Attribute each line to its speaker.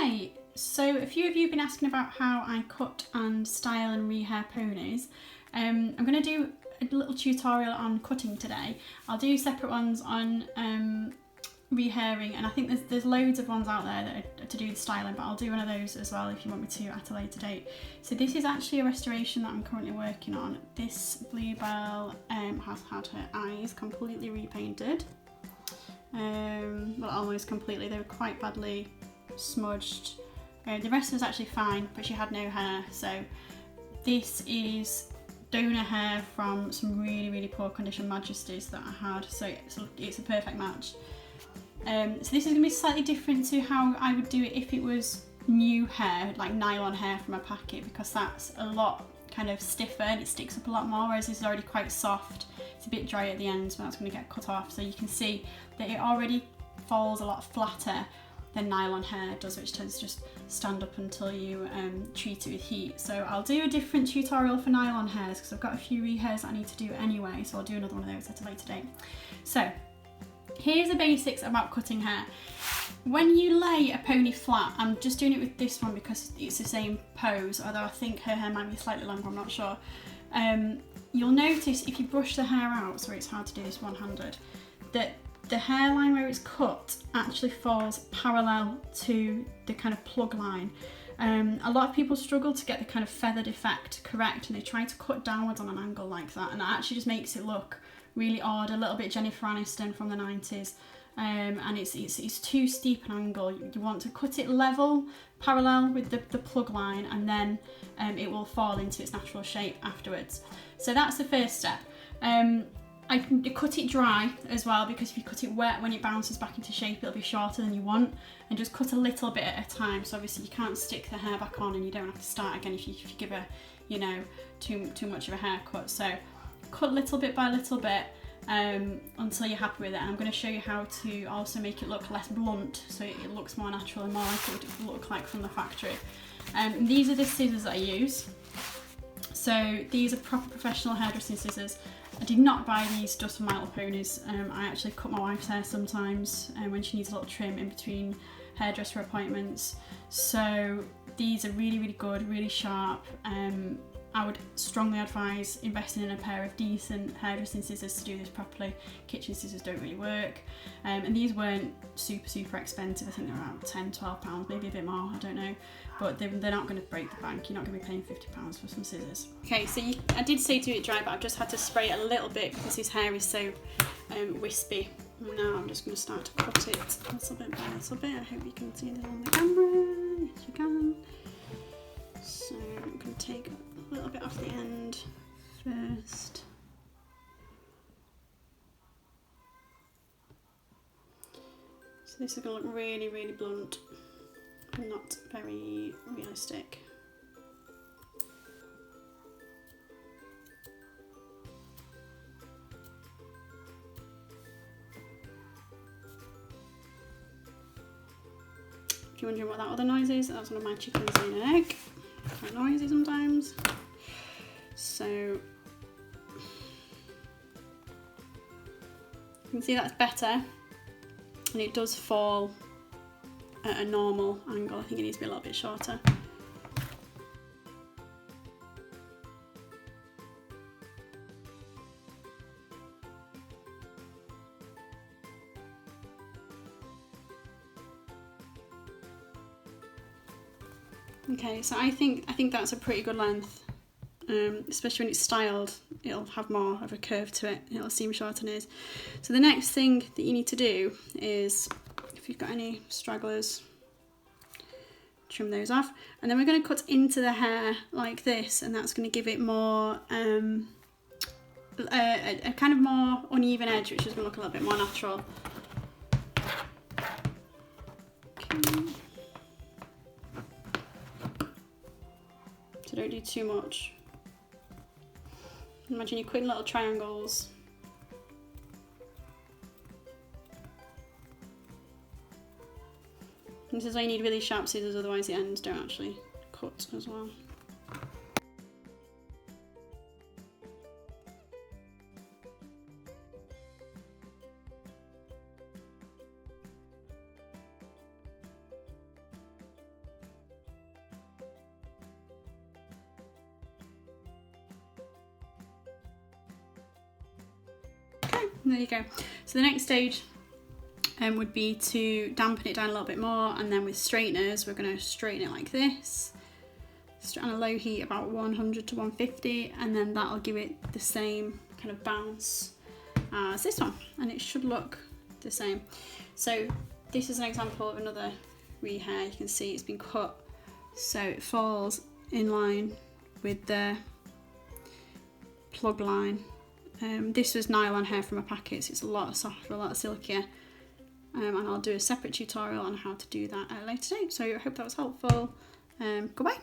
Speaker 1: Hi! So a few of you have been asking about how I cut and style and rehair ponies. I'm going to do a little tutorial on cutting today. I'll do separate ones on rehairing, and I think there's loads of ones out there that are to do the styling, but I'll do one of those as well if you want me to at a later date. So this is actually a restoration that I'm currently working on. This bluebell has had her eyes completely repainted. Well, almost completely. They were quite badly smudged. The rest was actually fine, but she had no hair. So this is donor hair from some really poor condition Majesties that I had. So it's a perfect match. So this is going to be slightly different to how I would do it if it was new hair, like nylon hair from a packet, because that's a lot kind of stiffer and it sticks up a lot more, whereas this is already quite soft. It's a bit dry at the end, so that's going to get cut off. So you can see that it already falls a lot flatter than nylon hair does, which tends to just stand up until you treat it with heat. So I'll do a different tutorial for nylon hairs because I've got a few rehairs I need to do anyway, so I'll do another one of those at a later date. So here's the basics about cutting hair. When you lay a pony flat, I'm just doing it with this one because it's the same pose, although I think her hair might be slightly longer, I'm not sure. You'll notice if you brush the hair out, sorry it's hard to do this one-handed, that the hairline where it's cut actually falls parallel to the kind of plug line. A lot of people struggle to get the kind of feathered effect correct, and they try to cut downwards on an angle like that, and that actually just makes it look really odd, a little bit Jennifer Aniston from the 90s. And it's too steep an angle. You want to cut it level, parallel with the plug line, and then it will fall into its natural shape afterwards. So that's the first step. I can cut it dry as well, because if you cut it wet, when it bounces back into shape, it'll be shorter than you want, and just cut a little bit at a time. So obviously you can't stick the hair back on, and you don't have to start again if you give her, you know, too much of a haircut. So cut little bit by little bit until you're happy with it. And I'm going to show you how to also make it look less blunt, so it looks more natural and more like it would look like from the factory. These are the scissors I use. So these are proper professional hairdressing scissors. I did not buy these just for my little ponies. I actually cut my wife's hair sometimes when she needs a little trim in between hairdresser appointments. So these are really good, really sharp. I would strongly advise investing in a pair of decent hairdressing scissors to do this properly. Kitchen scissors don't really work. And these weren't super expensive. I think they were around £10–12, maybe a bit more, I don't know. But they're not going to break the bank. You're not going to be paying £50 for some scissors. Okay, so I did say do it dry, but I've just had to spray it a little bit because his hair is so wispy. Now I'm just going to start to cut it little bit by little bit. I hope you can see this on the camera. Yes, you can. So I'm going to take a little bit off the end first. So this is going to look really blunt, not very realistic. If you're wondering what that other noise is, that's one of my chickens laying an egg. Quite noisy sometimes. So you can see that's better, and it does fall at a normal angle. I think it needs to be a little bit shorter. Okay, so I think that's a pretty good length, especially when it's styled. It'll have more of a curve to it. It'll seem shorter than it is. So the next thing that you need to do is, if you've got any stragglers, trim those off, and then we're going to cut into the hair like this, and that's going to give it more a kind of more uneven edge, which is going to look a little bit more natural. Okay. So don't do too much. Imagine you're cutting little triangles. And this is why you need really sharp scissors, otherwise the ends don't actually cut as well. there you go. So the next stage would be to dampen it down a little bit more, and then with straighteners we're going to straighten it like this, on a low heat about 100 to 150, and then that'll give it the same kind of bounce as this one, and it should look the same. So this is an example of another rehair. You can see it's been cut so it falls in line with the plug line. This was nylon hair from a packet, so it's a lot softer, a lot silkier. And I'll do a separate tutorial on how to do that at a later date. So I hope that was helpful. Goodbye.